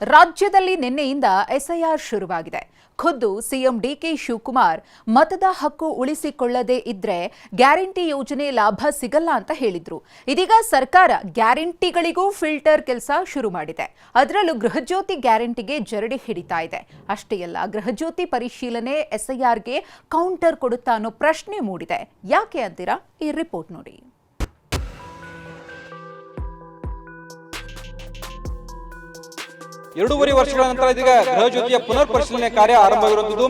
ರಾಜ್ಯದಲ್ಲಿ ನಿನ್ನೆಯಿಂದ ಎಸ್ಐಆರ್ ಶುರುವಾಗಿದೆ. ಖುದ್ದು ಸಿಎಂ ಡಿಕೆ ಶಿವಕುಮಾರ್ ಮತದ ಹಕ್ಕು ಉಳಿಸಿಕೊಳ್ಳದೇ ಇದ್ರೆ ಗ್ಯಾರಂಟಿ ಯೋಜನೆ ಲಾಭ ಸಿಗಲ್ಲ ಅಂತ ಹೇಳಿದ್ರು. ಇದೀಗ ಸರ್ಕಾರ ಗ್ಯಾರಂಟಿಗಳಿಗೂ ಫಿಲ್ಟರ್ ಕೆಲಸ ಶುರು ಮಾಡಿದೆ. ಅದರಲ್ಲೂ ಗೃಹಜ್ಯೋತಿ ಗ್ಯಾರಂಟಿಗೆ ಜರಡಿ ಹಿಡಿತಾ ಇದೆ. ಅಷ್ಟೇ ಅಲ್ಲ, ಗೃಹಜ್ಯೋತಿ ಪರಿಶೀಲನೆ ಎಸ್ಐಆರ್ಗೆ ಕೌಂಟರ್ ಕೊಡುತ್ತಾ ಅನ್ನೋ ಪ್ರಶ್ನೆ ಮೂಡಿದೆ. ಯಾಕೆ ಅಂತೀರಾ? ಈ ರಿಪೋರ್ಟ್ ನೋಡಿ. 2.5 ವರ್ಷಗಳ ನಂತರ ಇದೀಗ ಗೃಹಜ್ಯೋತಿಯ ಪುನರ್ ಪರಿಶೀಲನೆ ಕಾರ್ಯ ಆರಂಭವಿರುವುದು.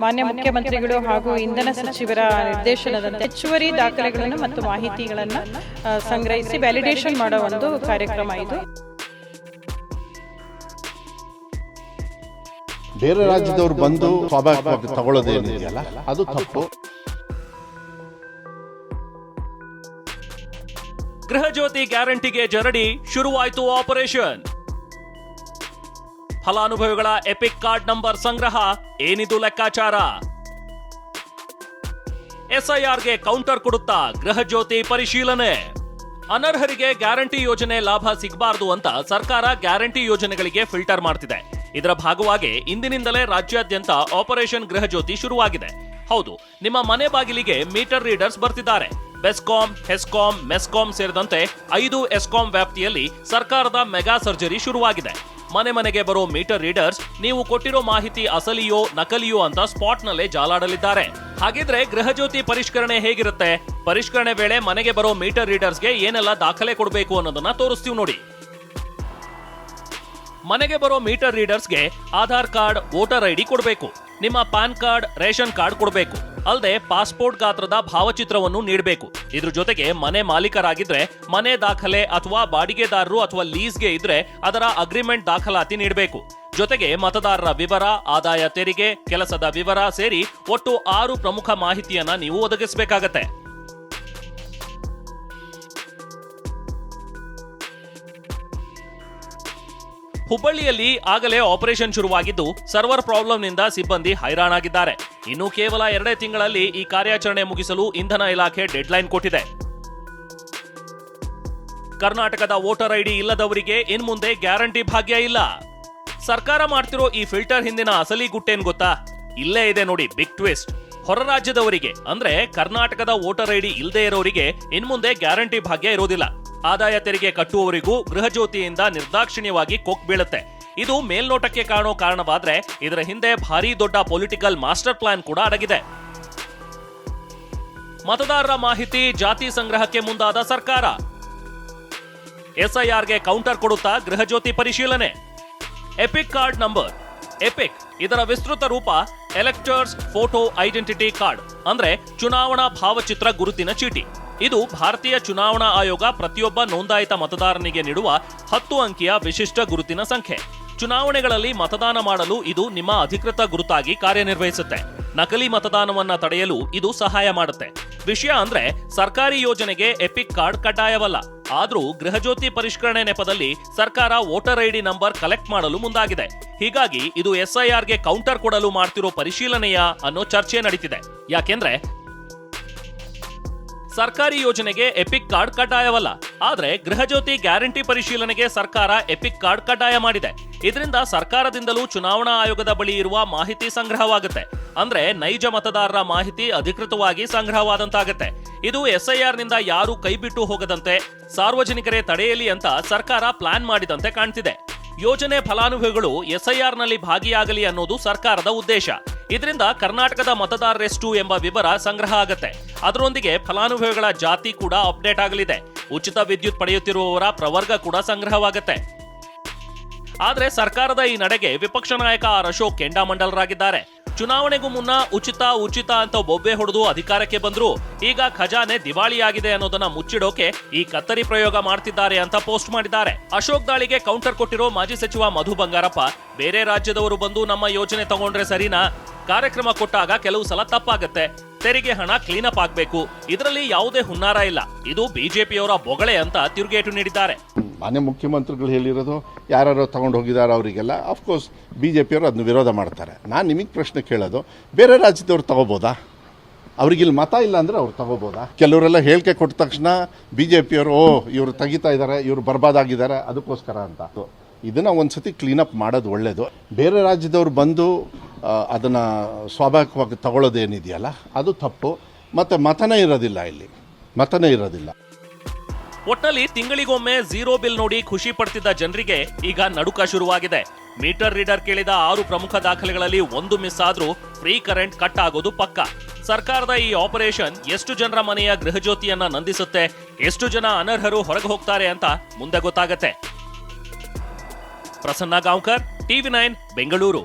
ಮಾನ್ಯ ಮುಖ್ಯಮಂತ್ರಿಗಳು ಹಾಗೂ ಇಂಧನ ಸಚಿವರ ನಿರ್ದೇಶನದಂತೆ ಹೆಚ್ಚುವರಿ ದಾಖಲೆಗಳನ್ನು ಮತ್ತು ಮಾಹಿತಿಗಳನ್ನು ಸಂಗ್ರಹಿಸಿ ವ್ಯಾಲಿಡೇಷನ್ ಮಾಡೋ ಒಂದು ಕಾರ್ಯಕ್ರಮ ಇದು. ಬೇರೆ ರಾಜ್ಯದವರು ಬಂದು ಸ್ವಾಭಾವಿಕವಾಗಿ ತಗೊಳ್ಳೋದೇನಿದೆಯಲ್ಲ ಅದು ತಪ್ಪು. ಗೃಹಜ್ಯೋತಿ ಗ್ಯಾರಂಟಿಗೆ ಜರಡಿ, ಶುರುವಾಯಿತು ಆಪರೇಷನ್. ಫಲಾನುಭವಿಗಳ ಎಪಿಕ್ ಕಾರ್ಡ್ ನಂಬರ್ ಸಂಗ್ರಹ, ಏನಿದು ಲೆಕ್ಕಾಚಾರ? ಎಸ್ಐಆರ್ಗೆ ಕೌಂಟರ್ ಕೊಡುತ್ತಾ ಗೃಹಜ್ಯೋತಿ ಪರಿಶೀಲನೆ. ಅನರ್ಹರಿಗೆ ಗ್ಯಾರಂಟಿ ಯೋಜನೆ ಲಾಭ ಸಿಗಬಾರದು ಅಂತ ಸರ್ಕಾರ ಗ್ಯಾರಂಟಿ ಯೋಜನೆಗಳಿಗೆ ಫಿಲ್ಟರ್ ಮಾಡ್ತಿದೆ. ಇದರ ಭಾಗವಾಗಿ ಇಂದಿನಿಂದಲೇ ರಾಜ್ಯಾದ್ಯಂತ ಆಪರೇಷನ್ ಗೃಹಜ್ಯೋತಿ ಶುರುವಾಗಿದೆ. ಹೌದು, ನಿಮ್ಮ ಮನೆ ಬಾಗಿಲಿಗೆ ಮೀಟರ್ ರೀಡರ್ಸ್ ಬರ್ತಿದ್ದಾರೆ. ಬೆಸ್ಕಾಂ, ಹೆಸ್ಕಾಂ, ಮೆಸ್ಕಾಂ ಸೇರಿದಂತೆ 5 ಎಸ್ಕಾಂ ವ್ಯಾಪ್ತಿಯಲ್ಲಿ ಸರ್ಕಾರದ ಮೆಗಾ ಸರ್ಜರಿ ಶುರುವಾಗಿದೆ. ಮನೆ ಮನೆಗೆ ಬರೋ ಮೀಟರ್ ರೀಡರ್ಸ್ ನೀವು ಕೊಟ್ಟಿರೋ ಮಾಹಿತಿ ಅಸಲಿಯೋ ನಕಲಿಯೋ ಅಂತ ಸ್ಪಾಟ್ನಲ್ಲೇ ಜಾಲಾಡಲಿದ್ದಾರೆ. ಹಾಗಿದ್ರೆ ಗೃಹಜ್ಯೋತಿ ಪರಿಷ್ಕರಣೆ ಹೇಗಿರುತ್ತೆ? ಪರಿಷ್ಕರಣೆ ವೇಳೆ ಮನೆಗೆ ಬರೋ ಮೀಟರ್ ರೀಡರ್ಸ್ಗೆ ಏನೆಲ್ಲ ದಾಖಲೆ ಕೊಡಬೇಕು ಅನ್ನೋದನ್ನ ತೋರಿಸ್ತೀವಿ ನೋಡಿ. ಮನೆಗೆ ಬರೋ ಮೀಟರ್ ರೀಡರ್ಸ್ಗೆ ಆಧಾರ್ ಕಾರ್ಡ್, ವೋಟರ್ ಐಡಿ ಕೊಡಬೇಕು. ನಿಮ್ಮ ಪಾನ್ ಕಾರ್ಡ್, ರೇಷನ್ ಕಾರ್ಡ್ ಕೊಡಬೇಕು. ಅಲ್ಲದೆ ಪಾಸ್ಪೋರ್ಟ್ ಗಾತ್ರದ ಭಾವಚಿತ್ರವನ್ನು ನೀಡಬೇಕು. ಇದ್ರ ಜೊತೆಗೆ ಮನೆ ಮಾಲೀಕರಾಗಿದ್ರೆ ಮನೆ ದಾಖಲೆ ಅಥವಾ ಬಾಡಿಗೆದಾರರು ಅಥವಾ ಲೀಸ್ಗೆ ಇದ್ರೆ ಅದರ ಅಗ್ರಿಮೆಂಟ್ ದಾಖಲಾತಿ ನೀಡಬೇಕು. ಜೊತೆಗೆ ಮತದಾರರ ವಿವರ, ಆದಾಯ ತೆರಿಗೆ, ಕೆಲಸದ ವಿವರ ಸೇರಿ ಒಟ್ಟು 6 ಪ್ರಮುಖ ಮಾಹಿತಿಯನ್ನ ನೀವು ಒದಗಿಸಬೇಕಾಗತ್ತೆ. ಹುಬ್ಬಳ್ಳಿಯಲ್ಲಿ ಆಗಲೇ ಆಪರೇಷನ್ ಶುರುವಾಗಿದ್ದು ಸರ್ವರ್ ಪ್ರಾಬ್ಲಮ್ನಿಂದ ಸಿಬ್ಬಂದಿ ಹೈರಾಣಾಗಿದ್ದಾರೆ. ಇನ್ನು ಕೇವಲ 2 ತಿಂಗಳಲ್ಲಿ ಈ ಕಾರ್ಯಾಚರಣೆ ಮುಗಿಸಲು ಇಂಧನ ಇಲಾಖೆ ಡೆಡ್ಲೈನ್ ಕೊಟ್ಟಿದೆ. ಕರ್ನಾಟಕದ ವೋಟರ್ ಐಡಿ ಇಲ್ಲದವರಿಗೆ ಇನ್ಮುಂದೆ ಗ್ಯಾರಂಟಿ ಭಾಗ್ಯ ಇಲ್ಲ. ಸರ್ಕಾರ ಮಾಡ್ತಿರೋ ಈ ಫಿಲ್ಟರ್ ಹಿಂದಿನ ಅಸಲಿ ಗುಟ್ಟೇನ್ ಗೊತ್ತಾ? ಇಲ್ಲೇ ಇದೆ ನೋಡಿ ಬಿಗ್ ಟ್ವಿಸ್ಟ್. ಹೊರ ರಾಜ್ಯದವರಿಗೆ ಅಂದ್ರೆ ಕರ್ನಾಟಕದ ವೋಟರ್ ಐಡಿ ಇಲ್ಲದೆ ಇರೋರಿಗೆ ಇನ್ಮುಂದೆ ಗ್ಯಾರಂಟಿ ಭಾಗ್ಯ ಇರೋದಿಲ್ಲ. ಆದಾಯ ತೆರಿಗೆ ಕಟ್ಟುವವರಿಗೂ ಗೃಹಜ್ಯೋತಿಯಿಂದ ನಿರ್ದಾಕ್ಷಿಣ್ಯವಾಗಿ ಕೊಕ್ ಬೀಳುತ್ತೆ. ಇದು ಮೇಲ್ನೋಟಕ್ಕೆ ಕಾಣೋ ಕಾರಣವಾದ್ರೆ ಇದರ ಹಿಂದೆ ಭಾರೀ ದೊಡ್ಡ ಪೊಲಿಟಿಕಲ್ ಮಾಸ್ಟರ್ ಪ್ಲಾನ್ ಕೂಡ ಅಡಗಿದೆ. ಮತದಾರರ ಮಾಹಿತಿ, ಜಾತಿ ಸಂಗ್ರಹಕ್ಕೆ ಮುಂದಾದ ಸರ್ಕಾರ. ಎಸ್ಐಆರ್ಗೆ ಕೌಂಟರ್ ಕೊಡುತ್ತಾ ಗೃಹಜ್ಯೋತಿ ಪರಿಶೀಲನೆ. EPIC card number. ಎಪಿಕ್ ಇದರ ವಿಸ್ತೃತ ರೂಪ ಎಲೆಕ್ಟರ್ಸ್ ಫೋಟೋ ಐಡೆಂಟಿಟಿ ಕಾರ್ಡ್, ಅಂದ್ರೆ ಚುನಾವಣಾ ಭಾವಚಿತ್ರ ಗುರುತಿನ ಚೀಟಿ. ಇದು ಭಾರತೀಯ ಚುನಾವಣಾ ಆಯೋಗ ಪ್ರತಿಯೊಬ್ಬ ನೋಂದಾಯಿತ ಮತದಾರನಿಗೆ ನೀಡುವ 10 ಅಂಕಿಯ ವಿಶಿಷ್ಟ ಗುರುತಿನ ಸಂಖ್ಯೆ. ಚುನಾವಣೆಗಳಲ್ಲಿ ಮತದಾನ ಮಾಡಲು ಇದು ನಿಮ್ಮ ಅಧಿಕೃತ ಗುರುತಾಗಿ ಕಾರ್ಯನಿರ್ವಹಿಸುತ್ತೆ. ನಕಲಿ ಮತದಾನವನ್ನ ತಡೆಯಲು ಇದು ಸಹಾಯ ಮಾಡುತ್ತೆ. ವಿಷಯ ಅಂದ್ರೆ ಸರ್ಕಾರಿ ಯೋಜನೆಗೆ ಎಪಿಕ್ ಕಾರ್ಡ್ ಕಡ್ಡಾಯವಲ್ಲ. ಆದ್ರೂ ಗೃಹಜ್ಯೋತಿ ಪರಿಷ್ಕರಣೆ ನೆಪದಲ್ಲಿ ಸರ್ಕಾರ ವೋಟರ್ ಐಡಿ ನಂಬರ್ ಕಲೆಕ್ಟ್ ಮಾಡಲು ಮುಂದಾಗಿದೆ. ಹೀಗಾಗಿ ಇದು ಎಸ್ಐಆರ್ಗೆ ಕೌಂಟರ್ ಕೊಡಲು ಮಾಡ್ತಿರೋ ಪರಿಶೀಲನೆಯ ಅನ್ನೋ ಚರ್ಚೆ ನಡೀತಿದೆ. ಯಾಕೆಂದ್ರೆ ಸರ್ಕಾರಿ ಯೋಜನೆಗೆ ಎಪಿಕ್ ಕಾರ್ಡ್ ಕಡ್ಡಾಯವಲ್ಲ. ಆದ್ರೆ ಗೃಹಜ್ಯೋತಿ ಗ್ಯಾರಂಟಿ ಪರಿಶೀಲನೆಗೆ ಸರ್ಕಾರ ಎಪಿಕ್ ಕಾರ್ಡ್ ಕಡ್ಡಾಯ ಮಾಡಿದೆ. ಇದರಿಂದ ಸರ್ಕಾರದಿಂದಲೂ ಚುನಾವಣಾ ಆಯೋಗದ ಬಳಿ ಇರುವ ಮಾಹಿತಿ ಸಂಗ್ರಹವಾಗುತ್ತೆ. ಅಂದ್ರೆ ನೈಜ ಮತದಾರರ ಮಾಹಿತಿ ಅಧಿಕೃತವಾಗಿ ಸಂಗ್ರಹವಾದಂತಾಗುತ್ತೆ. ಇದು ಎಸ್ಐಆರ್ ನಿಂದ ಯಾರು ಕೈಬಿಟ್ಟು ಹೋಗದಂತೆ ಸಾರ್ವಜನಿಕರೇ ತಡೆಯಲಿ ಅಂತ ಸರ್ಕಾರ ಪ್ಲಾನ್ ಮಾಡಿದಂತೆ ಕಾಣ್ತಿದೆ. ಯೋಜನೆ ಫಲಾನುಭವಿಗಳು ಎಸ್ಐಆರ್ ನಲ್ಲಿ ಭಾಗಿಯಾಗಲಿ ಅನ್ನೋದು ಸರ್ಕಾರದ ಉದ್ದೇಶ. ಇದರಿಂದ ಕರ್ನಾಟಕದ ಮತದಾರರೆಷ್ಟು ಎಂಬ ವಿವರ ಸಂಗ್ರಹ ಆಗತ್ತೆ. ಅದರೊಂದಿಗೆ ಫಲಾನುಭವಿಗಳ ಜಾತಿ ಕೂಡ ಅಪ್ಡೇಟ್ ಆಗಲಿದೆ. ಉಚಿತ ವಿದ್ಯುತ್ ಪಡೆಯುತ್ತಿರುವವರ ಪ್ರವರ್ಗ ಕೂಡ ಸಂಗ್ರಹವಾಗುತ್ತೆ. ಆದ್ರೆ ಸರ್ಕಾರದ ಈ ನಡೆಗೆ ವಿಪಕ್ಷ ನಾಯಕ ಆರ್ ಅಶೋಕ್ ಕೆಂಡಾಮಂಡಲರಾಗಿದ್ದಾರೆ. ಚುನಾವಣೆಗೂ ಮುನ್ನ ಉಚಿತ ಅಂತ ಬೊಬ್ಬೆ ಹೊಡೆದು ಅಧಿಕಾರಕ್ಕೆ ಬಂದ್ರು ಈಗ ಖಜಾನೆ ದಿವಾಳಿಯಾಗಿದೆ ಅನ್ನೋದನ್ನ ಮುಚ್ಚಿಡೋಕೆ ಈ ಕತ್ತರಿ ಪ್ರಯೋಗ ಮಾಡ್ತಿದ್ದಾರೆ ಅಂತ ಪೋಸ್ಟ್ ಮಾಡಿದ್ದಾರೆ. ಅಶೋಕ್ ದಾಳಿಗೆ ಕೌಂಟರ್ ಕೊಟ್ಟಿರೋ ಮಾಜಿ ಸಚಿವ ಮಧು ಬಂಗಾರಪ್ಪ, ಬೇರೆ ರಾಜ್ಯದವರು ಬಂದು ನಮ್ಮ ಯೋಜನೆ ತಗೊಂಡ್ರೆ ಸರಿನಾ? ಕಾರ್ಯಕ್ರಮ ಕೊಟ್ಟಾಗ ಕೆಲವು ಸಲ ತಪ್ಪಾಗತ್ತೆ. ತೆರಿಗೆ ಹಣ ಕ್ಲೀನಪ್ ಆಗ್ಬೇಕು. ಇದರಲ್ಲಿ ಯಾವುದೇ ಹುನ್ನಾರ ಇಲ್ಲ. ಇದು ಬಿಜೆಪಿಯವರ ಬೊಗಳೆ ಅಂತ ತಿರುಗೇಟು ನೀಡಿದ್ದಾರೆ. ಮಾನ್ಯ ಮುಖ್ಯಮಂತ್ರಿಗಳು ಹೇಳಿರೋದು ಯಾರು ತಗೊಂಡು ಹೋಗಿದ್ದಾರೆ ಅವರಿಗೆಲ್ಲ ಅಫ್ಕೋರ್ಸ್ BJP ಅವರು ಅದನ್ನ ವಿರೋಧ ಮಾಡ್ತಾರೆ. ನಾನು ನಿಮಗೆ ಪ್ರಶ್ನೆ ಕೇಳೋದು, ಬೇರೆ ರಾಜ್ಯದವ್ರು ತಗೋಬೋದಾ? ಅವ್ರಿಗೆ ಇಲ್ಲಿ ಮತ ಇಲ್ಲ ಅಂದರೆ ಅವ್ರು ತಗೋಬೋದಾ? ಕೆಲವರೆಲ್ಲ ಹೇಳಿಕೆ ಕೊಟ್ಟ ತಕ್ಷಣ BJPಯವರು ಇವರು ತೆಗಿತಾ ಇದ್ದಾರೆ, ಇವರು ಬರ್ಬಾದಾಗಿದ್ದಾರೆ ಅದಕ್ಕೋಸ್ಕರ ಅಂತ. ಇದನ್ನು ಒಂದ್ಸತಿ ಕ್ಲೀನಪ್ ಮಾಡೋದು ಒಳ್ಳೆಯದು. ಬೇರೆ ರಾಜ್ಯದವ್ರು ಬಂದು ಅದನ್ನು ಸ್ವಾಭಾವಿಕವಾಗಿ ತಗೊಳ್ಳೋದೇನಿದೆಯಲ್ಲ ಅದು ತಪ್ಪು. ಮತ್ತು ಮತನೇ ಇರೋದಿಲ್ಲ, ಇಲ್ಲಿ ಮತನೇ ಇರೋದಿಲ್ಲ. ಒಟ್ನಲ್ಲಿ ತಿಂಗಳಿಗೊಮ್ಮೆ ಝೀರೋ ಬಿಲ್ ನೋಡಿ ಖುಷಿ ಪಡ್ತಿದ್ದ ಜನರಿಗೆ ಈಗ ನಡುಕ ಶುರುವಾಗಿದೆ. ಮೀಟರ್ ರೀಡರ್ ಕೇಳಿದ 6 ಪ್ರಮುಖ ದಾಖಲೆಗಳಲ್ಲಿ ಒಂದು ಮಿಸ್ ಆದ್ರೂ ಫ್ರೀ ಕರೆಂಟ್ ಕಟ್ ಆಗೋದು ಪಕ್ಕ. ಸರ್ಕಾರದ ಈ ಆಪರೇಷನ್ ಎಷ್ಟು ಜನರ ಮನೆಯ ಗೃಹಜ್ಯೋತಿಯನ್ನ ನಂದಿಸುತ್ತೆ, ಎಷ್ಟು ಜನ ಅನರ್ಹರು ಹೊರಗೆ ಹೋಗ್ತಾರೆ ಅಂತ ಮುಂದೆ ಗೊತ್ತಾಗತ್ತೆ. ಪ್ರಸನ್ನ ಗಾಂವ್ಕರ್, TV9 ಬೆಂಗಳೂರು.